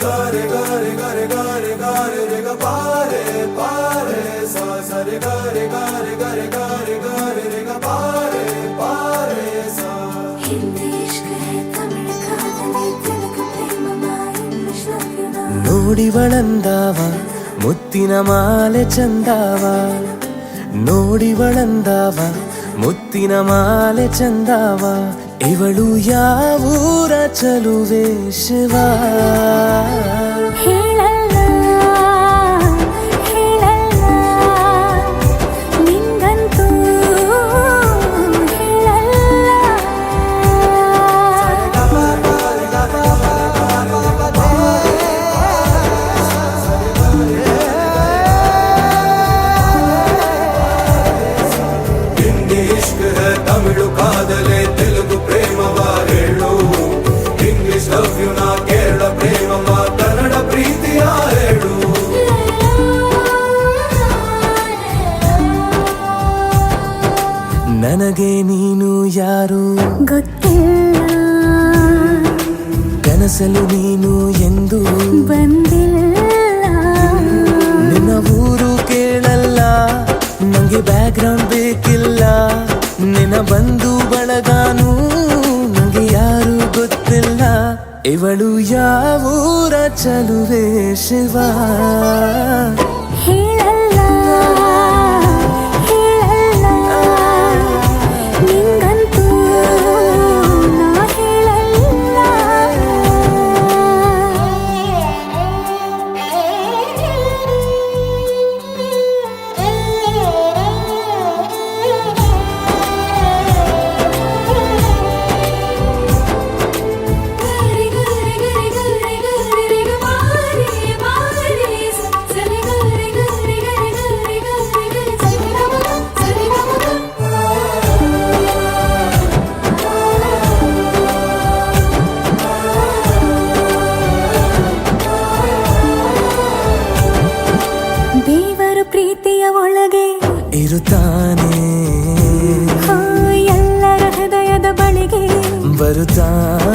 ಗಾರೆ ಗಾರೆ ಗಾರೆ ಗಾರೆ ಗಾರೆ ರೆ ಗ ಪಾರೆ ಪಾರೆ ಸಾ ಸರೆ ಗಾರೆ ಗಾರೆ ಗಾರೆ ಗಾರೆ ಗಾರೆ ರೆ ಗ ಪಾರೆ ಪಾರೆ ಸಾ ಹಿಂದಿ ಇಶ್ಕ್ ಹೈ ತಮಿಳ್ ಕಾದಲಿ ತೆಲುಗು ಪ್ರೇಮ ಇಂಗ್ಲಿಷ್ ಲವ್ ಯು ನಾ ನೋಡಿವಳಂದಾವ ಮುತ್ತಿನ ಮಾಲೆ ಚಂದಾವ ನೋಡಿವಳಂದಾವ ಮುತ್ತಿನ ಮಾಲೆ ಚಂದಾವ ಇವಳು ಯಾವೂರ ಚಲುವೆ ಶಿವ ಹೇಳಲ್ಲ ಹೇಳಲ್ಲ ನಿಂಗಂತೂ ಹಿಂದಿ ಇಶ್ಕ್ ಹೈ ತಮಿಳು ಕಾದಲೆ ತೆಲುಗು ಪ್ರೇಮವ ಹೇಳು ಇಂಗ್ಲಿಷ್ ಲವ್ ಯು ನಾ ಕೇರಳ ಪ್ರೇಮವ ಕನ್ನಡ ಪ್ರೀತಿಯ ಹೇಳು ನನಗೆ ನೀನು ಯಾರು ಗೊತ್ತಿಲ್ಲ ಕನಸಲು ನೀನು ಎಂದು ಬಂದಿಲ್ಲ ನಿನ್ನ ಊರು ಕೇಳಲ್ಲ ನಂಗೆ ಬ್ಯಾಕ್ಗ್ರೌಂಡ್ ಬೇಕಿಲ್ಲ ನಿನ್ನ ಬಂಧು ಬಳಗಾನು ನಂಗೆ ಯಾರು ಗೊತ್ತಿಲ್ಲ ಇವಳು ಯಾವೂರ ಚಲುವೆ ಶಿವ ಹೇಳಲ್ಲ ಹೇಳಲ್ಲ ನಿಂಗಂತೂ ನಾ ದೇವರ ಪ್ರೀತಿಯ ಒಳಗೆ ಇರುತ್ತಾನೆ ಎಲ್ಲರ ಹೃದಯದ ಬಳಿಗೆ ಬರುತ್ತಾನೆ